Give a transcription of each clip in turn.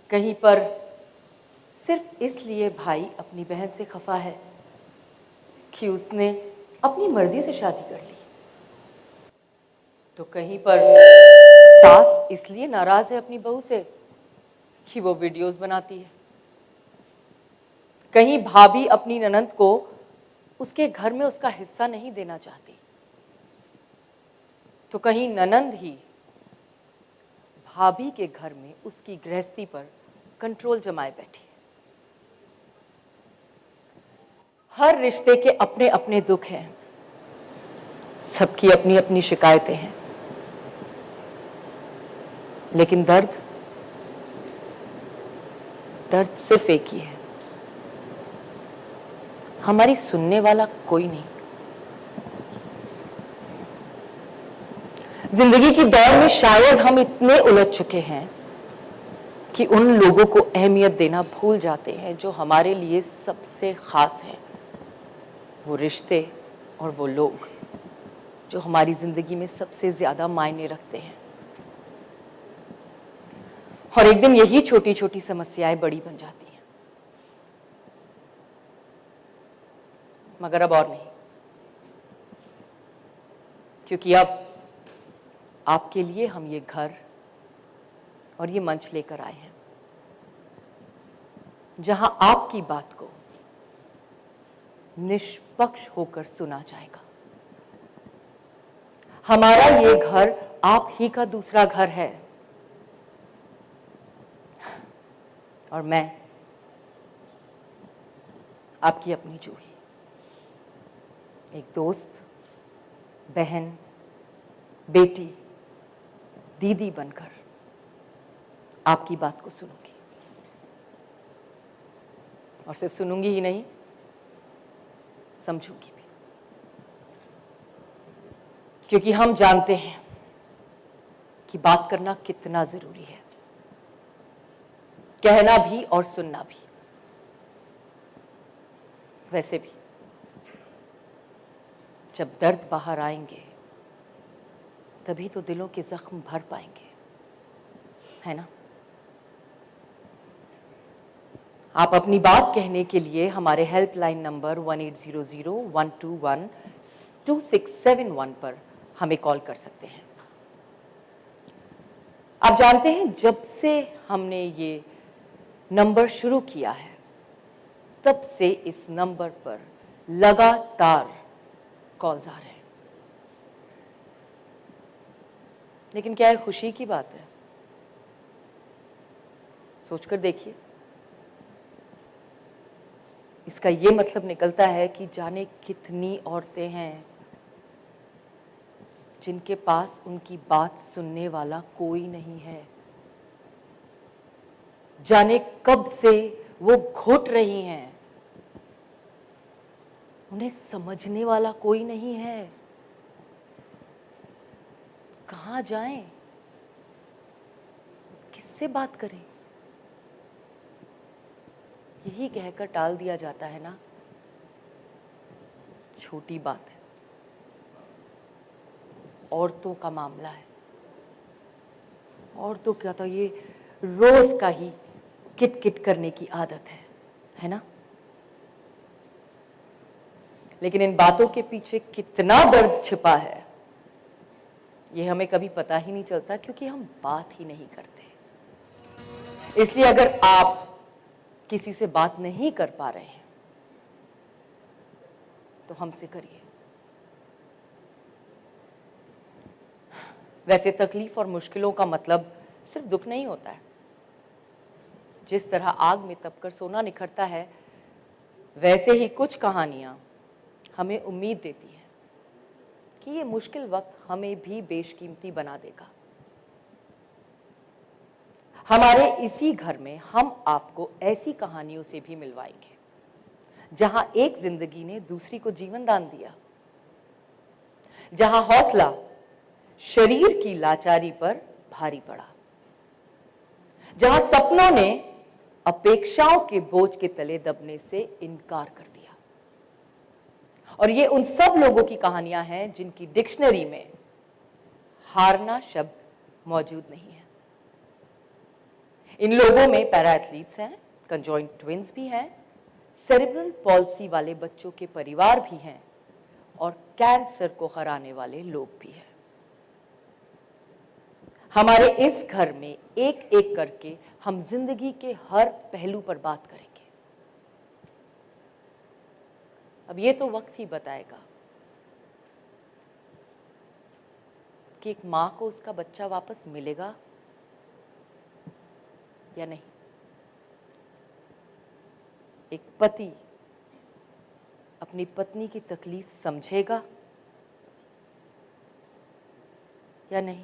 कहीं पर सिर्फ इसलिए भाई अपनी बहन से खफा है कि उसने अपनी मर्जी से शादी कर ली, तो कहीं पर सास इसलिए नाराज है अपनी बहू से कि वो वीडियोस बनाती है, कहीं भाभी अपनी ननंद को उसके घर में उसका हिस्सा नहीं देना चाहती, तो कहीं ननंद ही भाभी के घर में उसकी गृहस्थी पर कंट्रोल जमाए बैठी है। हर रिश्ते के अपने अपने दुख हैं, सबकी अपनी अपनी शिकायतें हैं, लेकिन दर्द सिर्फ एक ही है, हमारी सुनने वाला कोई नहीं। जिंदगी की दौड़ में शायद हम इतने उलझ चुके हैं कि उन लोगों को अहमियत देना भूल जाते हैं जो हमारे लिए सबसे खास हैं, वो रिश्ते और वो लोग जो हमारी जिंदगी में सबसे ज्यादा मायने रखते हैं। और एक दिन यही छोटी छोटी समस्याएं बड़ी बन जाती हैं, मगर अब और नहीं, क्योंकि अब आपके लिए हम ये घर और ये मंच लेकर आए हैं जहां आपकी बात को निष्पक्ष होकर सुना जाएगा। हमारा ये घर आप ही का दूसरा घर है और मैं आपकी अपनी जूही, एक दोस्त, बहन, बेटी, दीदी बनकर आपकी बात को सुनूंगी, और सिर्फ सुनूंगी ही नहीं, समझूंगी भी, क्योंकि हम जानते हैं कि बात करना कितना जरूरी है, कहना भी और सुनना भी। वैसे भी जब दर्द बाहर आएंगे तभी तो दिलों के जख्म भर पाएंगे, है ना? आप अपनी बात कहने के लिए हमारे हेल्पलाइन नंबर 1800-121-2671 पर हमें कॉल कर सकते हैं। आप जानते हैं, जब से हमने ये नंबर शुरू किया है तब से इस नंबर पर लगातार कॉल्स आ रहे हैं, लेकिन क्या ये खुशी की बात है? सोचकर देखिए, इसका ये मतलब निकलता है कि जाने कितनी औरतें हैं जिनके पास उनकी बात सुनने वाला कोई नहीं है, जाने कब से वो घुट रही हैं, उन्हें समझने वाला कोई नहीं है, कहां जाएं, किससे बात करें? यही कहकर टाल दिया जाता है ना, छोटी बात है, औरतों का मामला है, औरतों का तो ये रोज का ही किट किट करने की आदत है ना? लेकिन इन बातों के पीछे कितना दर्द छिपा है ये हमें कभी पता ही नहीं चलता, क्योंकि हम बात ही नहीं करते। इसलिए अगर आप किसी से बात नहीं कर पा रहे हैं तो हमसे करिए। वैसे तकलीफ और मुश्किलों का मतलब सिर्फ दुख नहीं होता है। जिस तरह आग में तपकर सोना निखरता है, वैसे ही कुछ कहानियां हमें उम्मीद देती हैं कि ये मुश्किल वक्त हमें भी बेशकीमती बना देगा। हमारे इसी घर में हम आपको ऐसी कहानियों से भी मिलवाएंगे जहां एक जिंदगी ने दूसरी को जीवन दान दिया, जहां हौसला शरीर की लाचारी पर भारी पड़ा, जहां सपनों ने अपेक्षाओं के बोझ के तले दबने से इनकार कर दिया। और ये उन सब लोगों की कहानियां हैं जिनकी डिक्शनरी में हारना शब्द मौजूद नहीं है। इन लोगों में पैरा एथलीट्स हैं, कंजॉइंट ट्विंस भी हैं, सेरेब्रल पॉल्सी वाले बच्चों के परिवार भी हैं और कैंसर को हराने वाले लोग भी हैं। हमारे इस घर में एक एक करके हम जिंदगी के हर पहलू पर बात करेंगे। अब ये तो वक्त ही बताएगा कि एक मां को उसका बच्चा वापस मिलेगा या नहीं, एक पति अपनी पत्नी की तकलीफ समझेगा या नहीं,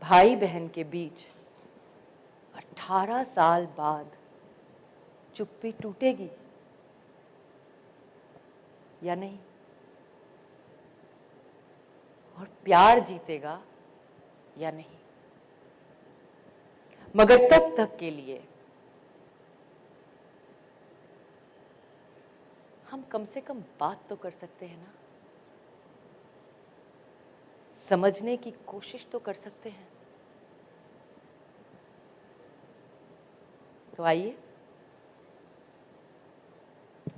भाई बहन के बीच 18 साल बाद चुप्पी टूटेगी या नहीं, और प्यार जीतेगा या नहीं। मगर तब तक के लिए हम कम से कम बात तो कर सकते हैं ना, समझने की कोशिश तो कर सकते हैं। तो आइए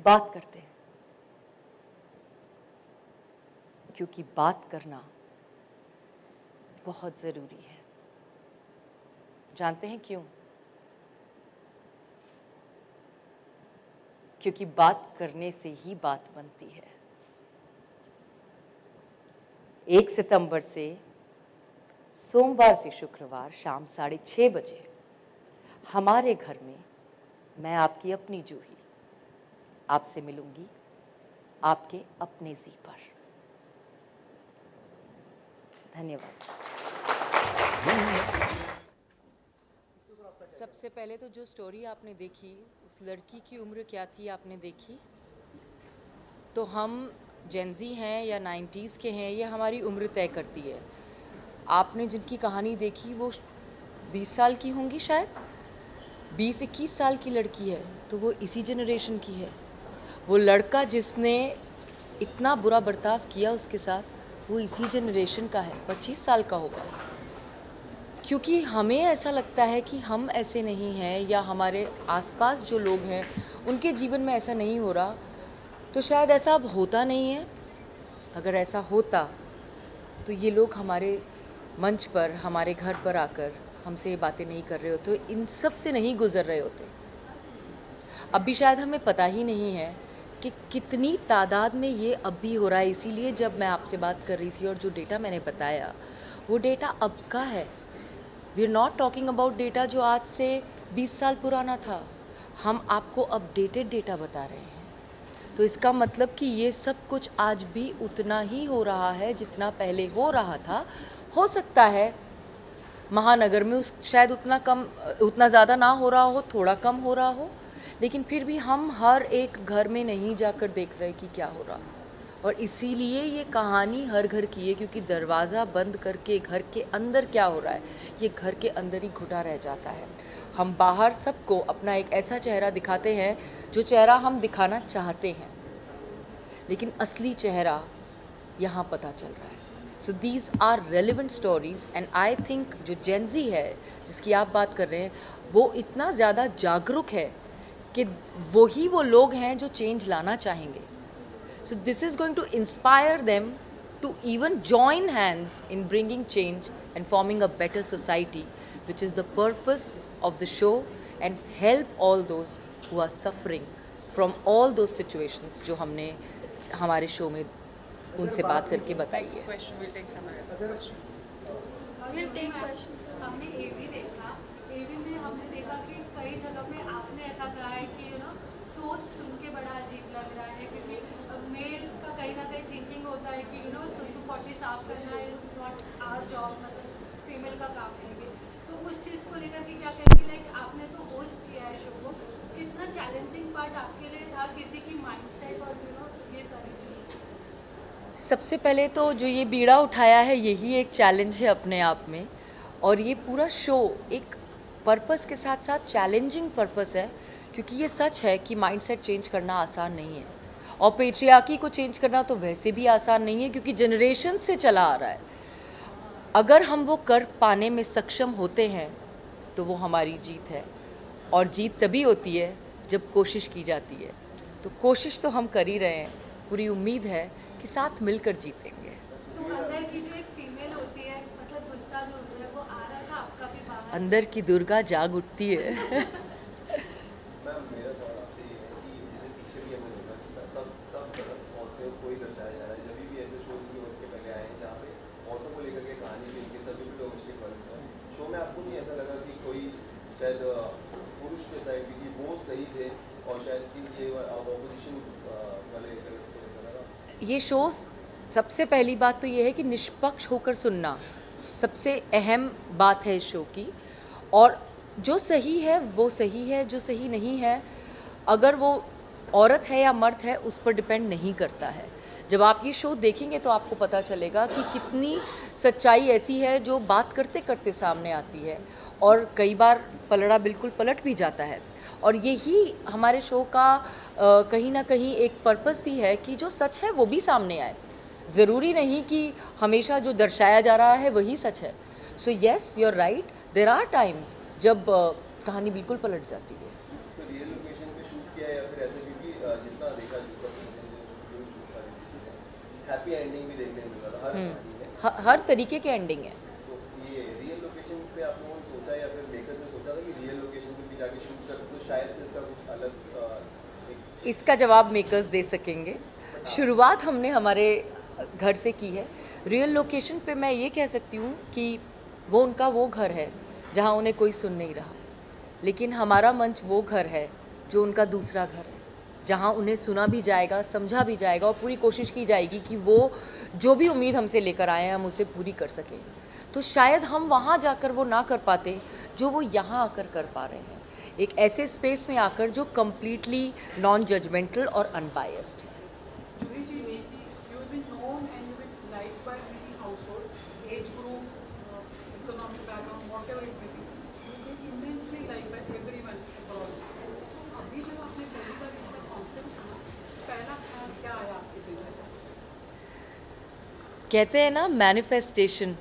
बात करते हैं, क्योंकि बात करना बहुत जरूरी है। जानते हैं क्यों? क्योंकि बात करने से ही बात बनती है। 1 सितंबर से सोमवार से शुक्रवार शाम 6:30 बजे हमारे घर में मैं आपकी अपनी जूही आपसे मिलूंगी, आपके अपने जी पर। धन्यवाद। सबसे पहले तो जो स्टोरी आपने देखी, उस लड़की की उम्र क्या थी आपने देखी? तो हम जेनजी हैं या 90s के हैं, ये हमारी उम्र तय करती है। आपने जिनकी कहानी देखी वो 20 साल की होंगी, शायद 20-21 साल की लड़की है, तो वो इसी जनरेशन की है। वो लड़का जिसने इतना बुरा बर्ताव किया उसके साथ, वो इसी जनरेशन का है, 25 साल का होगा। क्योंकि हमें ऐसा लगता है कि हम ऐसे नहीं हैं, या हमारे आसपास जो लोग हैं उनके जीवन में ऐसा नहीं हो रहा, तो शायद ऐसा अब होता नहीं है। अगर ऐसा होता तो ये लोग हमारे मंच पर, हमारे घर पर आकर हमसे ये बातें नहीं कर रहे होते, इन सब से नहीं गुजर रहे होते। अब भी शायद हमें पता ही नहीं है कि कितनी तादाद में ये अब भी हो रहा है। इसीलिए जब मैं आपसे बात कर रही थी और जो डेटा मैंने बताया, वो डेटा अब का है। We are not talking about data जो आज से 20 साल पुराना था। हम आपको अपडेटेड डेटा बता रहे हैं। तो इसका मतलब कि ये सब कुछ आज भी उतना ही हो रहा है जितना पहले हो रहा था। हो सकता है महानगर में शायद उतना ज़्यादा ना हो रहा हो, थोड़ा कम हो रहा हो, लेकिन फिर भी हम हर एक घर में नहीं जाकर देख रहे कि क्या हो रहा। और इसीलिए ये कहानी हर घर की है, क्योंकि दरवाज़ा बंद करके घर के अंदर क्या हो रहा है, ये घर के अंदर ही घुटा रह जाता है। हम बाहर सबको अपना एक ऐसा चेहरा दिखाते हैं जो चेहरा हम दिखाना चाहते हैं, लेकिन असली चेहरा यहाँ पता चल रहा है। So these are relevant stories, and I think जो जेनजी है जिसकी आप बात कर रहे हैं, वो इतना ज़्यादा जागरूक है कि वही वो लोग हैं जो चेंज लाना चाहेंगे। So this is going to inspire them to even join hands in bringing change and forming a better society, which is the purpose of the show, and help all those who are suffering from all those situations जो हमने हमारे show में उनसे बात करके बताई है। हमने एवी देखा, एवी में हमने देखा कि कई जगह पे आपने ऐसा कहा है कि सोच सुन के बड़ा अजीब लग रहा है, क्योंकि मेल का कहीं ना कहीं थिंकिंग होता है कि सुसु पॉटी साफ करना इज नॉट आवर जॉब, मतलब फीमेल का काम है। तो उस चीज़ को लेकर के क्या कहेंगे? लाइक आपने तो होस्ट किया है शो को, कितना चैलेंजिंग पार्ट आपके लिए था, किसी की माइंडसेट और ये सारी चीज़ें? सबसे पहले तो जो ये बीड़ा उठाया है यही एक चैलेंज है अपने आप में, और ये पूरा शो एक पर्पस के साथ साथ चैलेंजिंग पर्पस है, क्योंकि ये सच है कि माइंडसेट चेंज करना आसान नहीं है, और पेट्रियार्की को चेंज करना तो वैसे भी आसान नहीं है, क्योंकि जनरेशन से चला आ रहा है। अगर हम वो कर पाने में सक्षम होते हैं तो वो हमारी जीत है, और जीत तभी होती है जब कोशिश की जाती है। तो कोशिश तो हम कर ही रहे हैं, पूरी उम्मीद है कि साथ मिलकर जीतेंगे। तो अंदर की जो एक फीमेल होती है, मतलब गुस्सा जो होता है वो आ रहा था आपका भी बाहर? अंदर की दुर्गा जाग उठती है। मैम मेरा सवाल आपसे ये है कि जैसे पीछे भी हमने देखा कि सब सब सब औरतें को ही दर्शाया जा रहा है, जब भी ऐसे शोज भी उसके पहले आए हैं जहाँ पे औरतों को लेकर के कहानी भी उनके सभी भी डोमेस्टिक वायलेंस है। शो में आपको नहीं ऐसा लगा कि कोई शायद पुरुष के साइड भी कि वो सही थे और शायद कि ये ऑपोजिशन वाले गलत थे, ऐसा लगा? ये शो, सबसे पहली बात तो ये है कि निष्पक्ष होकर सुनना सबसे अहम बात है इस शो की। और जो सही है वो सही है, जो सही नहीं है, अगर वो औरत है या मर्द है उस पर डिपेंड नहीं करता है। जब आप ये शो देखेंगे तो आपको पता चलेगा कि कितनी सच्चाई ऐसी है जो बात करते करते सामने आती है, और कई बार पलड़ा बिल्कुल पलट भी जाता है। और यही हमारे शो का कहीं ना कहीं एक पर्पस भी है कि जो सच है वो भी सामने आए। ज़रूरी नहीं कि हमेशा जो दर्शाया जा रहा है वही सच है। So yes, you are right, there are times जब कहानी बिल्कुल पलट जाती है। तो रियल लोकेशन पे शूट किया है या फिर ऐसे भी जितना देखा जितना शूट वाली चीज़ें हैप्पी एंडिंग भी देखने को मिला था हर कहानी में। हर तरीके के एंडिंग है। तो ये रियल लोकेशन पे आप लोगों ने सोचा या फिर मेकर्स ने सोचा था कि रियल लोकेशन पे भी जाके शूट कर तो शायद से इसका कुछ अलग इसका जवाब मेकर्स दे सकेंगे। शुरुआत हमने हमारे घर से की है। रियल लोकेशन पे मैं ये कह सकती हूँ कि वो उनका वो घर है जहाँ उन्हें कोई सुन नहीं रहा, लेकिन हमारा मंच वो घर है जो उनका दूसरा घर है, जहाँ उन्हें सुना भी जाएगा, समझा भी जाएगा, और पूरी कोशिश की जाएगी कि वो जो भी उम्मीद हमसे लेकर आए हैं हम उसे पूरी कर सकें। तो शायद हम वहाँ जाकर वो ना कर पाते जो वो यहाँ आकर कर पा रहे हैं, एक ऐसे स्पेस में आकर जो कम्प्लीटली नॉन जजमेंटल और अनबायस्ड है। Juhi ji, you've been known and you've been liked by many household, age group, economic background, whatever it may be. You've been immensely liked by everyone across. अभी जब आपने पहली बार इसका concept सुना, पहला ख्याल क्या आया आपके दिल में? कहते हैं ना, मैनिफेस्टेशन।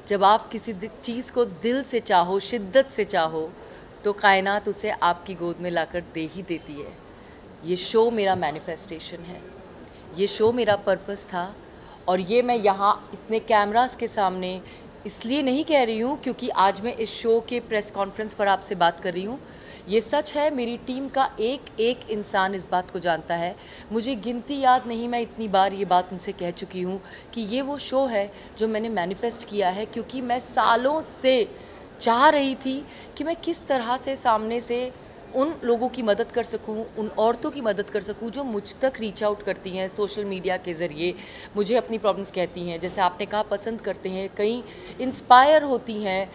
जब आप किसी चीज़ को दिल से चाहो, शिद्दत से चाहो, तो कायनात उसे आपकी गोद में लाकर दे ही देती है। ये शो मेरा मैनिफेस्टेशन है, ये शो मेरा पर्पस था, और ये मैं यहाँ इतने कैमरास के सामने इसलिए नहीं कह रही हूँ क्योंकि आज मैं इस शो के प्रेस कॉन्फ्रेंस पर आपसे बात कर रही हूँ। ये सच है, मेरी टीम का एक एक इंसान इस बात को जानता है। मुझे गिनती याद नहीं, मैं इतनी बार ये बात उनसे कह चुकी हूँ कि ये वो शो है जो मैंने मैनिफेस्ट किया है, क्योंकि मैं सालों से चाह रही थी कि मैं किस तरह से सामने से उन लोगों की मदद कर सकूं, उन औरतों की मदद कर सकूं जो मुझ तक रीच आउट करती हैं सोशल मीडिया के ज़रिए, मुझे अपनी प्रॉब्लम्स कहती हैं, जैसे आपने कहा पसंद करते हैं, कई इंस्पायर होती हैं,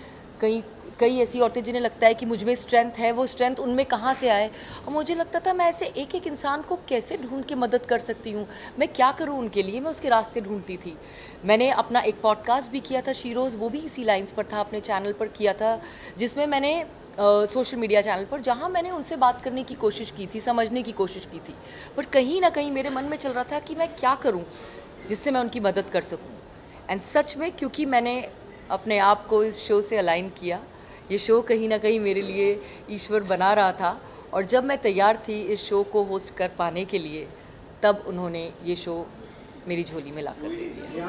कई ऐसी औरतें जिन्हें लगता है कि मुझ में स्ट्रेंथ है, वो स्ट्रेंथ उनमें कहाँ से आए। और मुझे लगता था मैं ऐसे एक एक इंसान को कैसे ढूंढ के मदद कर सकती हूँ, मैं क्या करूँ उनके लिए, मैं उसके रास्ते ढूंढती थी। मैंने अपना एक पॉडकास्ट भी किया था, शीरोज़, वो भी इसी लाइन्स पर था, अपने चैनल पर किया था, जिसमें मैंने सोशल मीडिया चैनल पर, जहाँ मैंने उनसे बात करने की कोशिश की थी, समझने की कोशिश की थी, पर कहीं ना कहीं मेरे मन में चल रहा था कि मैं क्या करूँ जिससे मैं उनकी मदद कर सकूँ। एंड सच में, क्योंकि मैंने अपने आप को इस शो से अलाइन किया, ये शो कहीं ना कहीं मेरे लिए ईश्वर बना रहा था, और जब मैं तैयार थी इस शो को होस्ट कर पाने के लिए, तब उन्होंने ये शो मेरी झोली में लाकर दे दिया।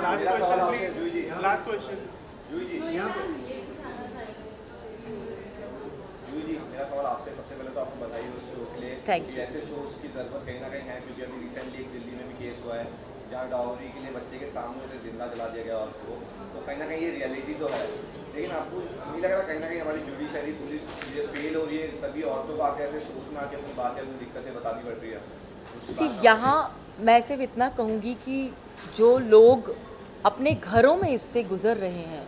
मेरा सवाल आपसे, सबसे पहले तो आपको बधाई उस शो के लिए। Thank you. ऐसे शोज की जरूरत कहीं ना कहीं है, क्योंकि अभी रिसेंटली एक दिल्ली में भी केस हुआ है जहाँ डाउरी के लिए बच्चे के सामने उसे जिंदा जला दिया गया औरत को। तो कहीं ना कहीं ये रियलिटी तो है, लेकिन आपको नहीं लग रहा कहीं ना कहीं हमारी जुडिशरी पुलिस ये फेल हो रही है, तभी औरतों को आके ऐसे शोज में आके अपनी बातें, अपनी दिक्कतें बतानी पड़ रही है? यहाँ मैं सिर्फ इतना कहूँगी कि जो लोग अपने घरों में इससे गुजर रहे हैं,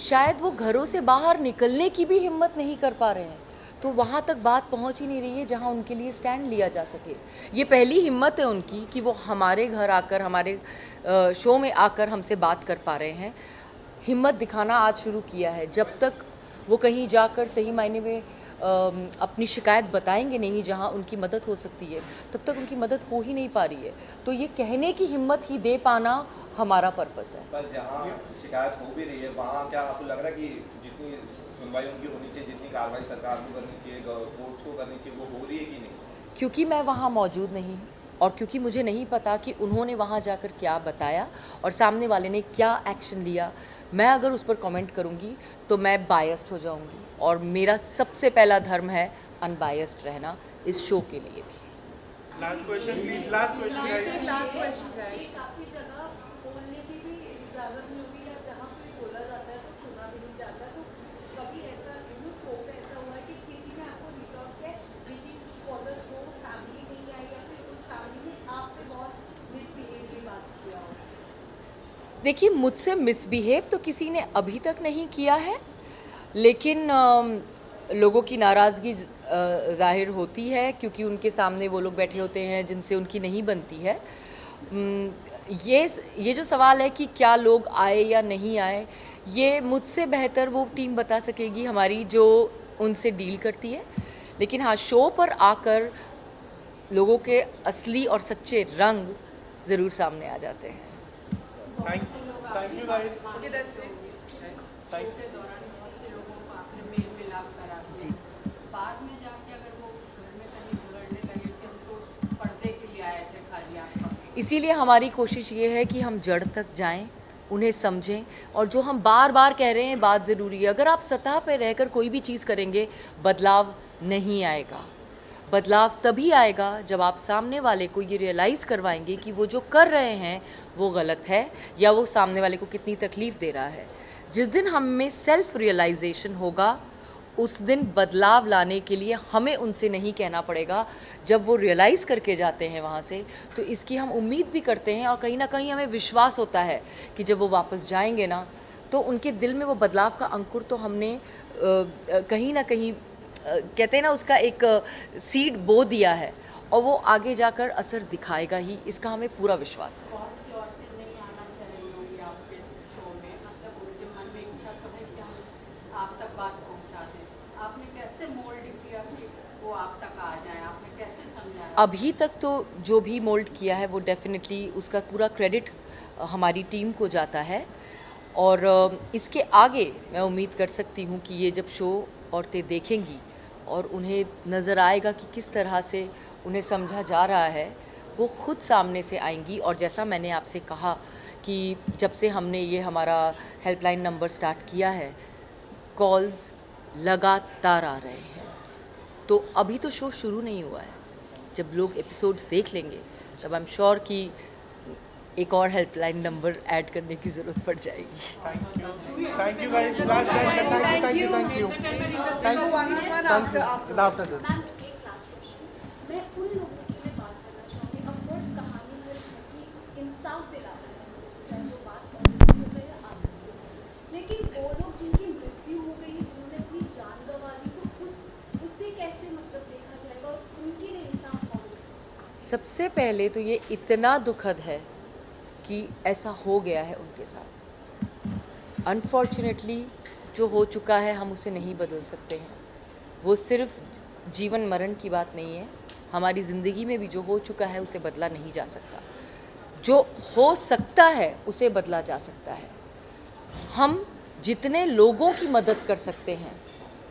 शायद वो घरों से बाहर निकलने की भी हिम्मत नहीं कर पा रहे हैं, तो वहाँ तक बात पहुँच ही नहीं रही है जहाँ उनके लिए स्टैंड लिया जा सके। ये पहली हिम्मत है उनकी कि वो हमारे घर आकर, हमारे शो में आकर हमसे बात कर पा रहे हैं। हिम्मत दिखाना आज शुरू किया है, जब तक वो कहीं जाकर सही मायने में अपनी शिकायत बताएंगे नहीं जहां उनकी मदद हो सकती है, तब तक उनकी मदद हो ही नहीं पा रही है। तो ये कहने की हिम्मत ही दे पाना हमारा पर्पस है। पर जहाँ शिकायत हो भी रही है वहाँ क्या आपको लग रहा है कि जितनी सुनवाई उनकी होनी चाहिए, जितनी कार्रवाई सरकार को करनी चाहिए, कोर्ट को करनी चाहिए, वो हो रही है कि नहीं? क्योंकि मैं वहाँ मौजूद नहीं और क्योंकि मुझे नहीं पता कि उन्होंने वहाँ जाकर क्या बताया और सामने वाले ने क्या एक्शन लिया, मैं अगर उस पर कमेंट करूँगी तो मैं बायस्ड हो जाऊँगी। और मेरा सबसे पहला धर्म है अनबायस्ड रहना इस शो के लिए भी। Last question, please. Last question, guys. Last question, guys. काफी जगह बोलने की भी इजाजत नहीं होती, या जहाँ पे बोला जाता है तो सुना भी नहीं जाता। तो कभी ऐसा शो पे ऐसा हुआ है कि किसी ने आपको रीच आउट किया फॉर द शो, फैमिली नहीं आई या फिर उस फैमिली ने आप पे बहुत मिसबिहेव की बात किया हो? देखिए, मुझसे मिसबिहेव तो किसी ने अभी तक नहीं किया है, लेकिन लोगों की नाराज़गी ज़ाहिर होती है क्योंकि उनके सामने वो लोग बैठे होते हैं जिनसे उनकी नहीं बनती है। ये जो सवाल है कि क्या लोग आए या नहीं आए, ये मुझसे बेहतर वो टीम बता सकेगी हमारी जो उनसे डील करती है। लेकिन हाँ, शो पर आकर लोगों के असली और सच्चे रंग ज़रूर सामने आ जाते हैं। Thank you, guys. Okay, that's it. Thank के दौरान बहुत से लोगों को आपने मेल मिलाप करा दिया। जी। बाद में जाके अगर वो घर में कहीं झगड़ने लगे कि हम तो पर्दे के लिए आए थे खाली आपका, इसीलिए हमारी कोशिश ये है कि हम जड़ तक जाएं, उन्हें समझें, और जो हम बार बार कह रहे हैं बात ज़रूरी है। अगर आप सतह पर रहकर कोई भी चीज़ करेंगे, बदलाव नहीं आएगा। बदलाव तभी आएगा जब आप सामने वाले को ये रियलाइज़ करवाएंगे कि वो जो कर रहे हैं वो गलत है या वो सामने वाले को कितनी तकलीफ़ दे रहा है। जिस दिन हम में सेल्फ रियलाइजेशन होगा, उस दिन बदलाव लाने के लिए हमें उनसे नहीं कहना पड़ेगा। जब वो रियलाइज़ करके जाते हैं वहाँ से, तो इसकी हम उम्मीद भी करते हैं और कहीं ना कहीं हमें विश्वास होता है कि जब वो वापस जाएंगे ना, तो उनके दिल में वो बदलाव का अंकुर तो हमने कहीं ना कहीं कहते हैं ना, उसका एक सीड बो दिया है और वो आगे जाकर असर दिखाएगा ही, इसका हमें पूरा विश्वास है। बहुत सी औरतें नहीं आना चाह रही होंगी आपके शो में, मतलब उनके मन में इच्छा तो है कि हम आप तक बात पहुंचा दें। आपने कैसे मोल्ड किया कि वो आप तक आ जाए? आपने कैसे समझाया? अभी तक तो जो भी मोल्ड किया है वो डेफिनेटली उसका पूरा क्रेडिट हमारी टीम को जाता है। और इसके आगे मैं उम्मीद कर सकती हूँ कि ये जब शो औरतें देखेंगी और उन्हें नज़र आएगा कि किस तरह से उन्हें समझा जा रहा है, वो खुद सामने से आएंगी। और जैसा मैंने आपसे कहा कि जब से हमने ये हमारा हेल्पलाइन नंबर स्टार्ट किया है, कॉल्स लगातार आ रहे हैं। तो अभी तो शो शुरू नहीं हुआ है। जब लोग एपिसोड्स देख लेंगे तब आई एम श्योर कि एक और हेल्पलाइन नंबर ऐड करने की ज़रूरत पड़ जाएगी। you, guys. Last question. Thank you. After this. Ma'am, एक लास्ट क्वेश्चन। मैं उन लोगों के लिए बात करना चाहूँगी, अफकोर्स कहानी में कि इंसाफ दिलाना है, चाहे जो बात करते हैं आप, लेकिन वो लोग जिनकी मृत्यु हो गई, जिन्होंने अपनी जान गंवा दी, तो उससे कैसे मतलब देखा जाएगा और उनके लिए इंसाफ कौन देगा? सबसे पहले तो ये इतना दुखद है कि ऐसा हो गया है उनके साथ। अनफॉर्चुनेटली जो हो चुका है हम उसे नहीं बदल सकते हैं। वो सिर्फ जीवन मरण की बात नहीं है, हमारी ज़िंदगी में भी जो हो चुका है उसे बदला नहीं जा सकता। जो हो सकता है उसे बदला जा सकता है। हम जितने लोगों की मदद कर सकते हैं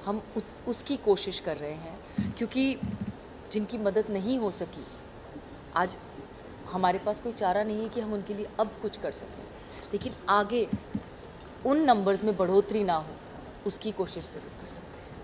हम उसकी कोशिश कर रहे हैं, क्योंकि जिनकी मदद नहीं हो सकी, आज हमारे पास कोई चारा नहीं है कि हम उनके लिए अब कुछ कर सकें, लेकिन आगे उन नंबर्स में बढ़ोतरी ना हो उसकी कोशिश ज़रूर कर सकते हैं।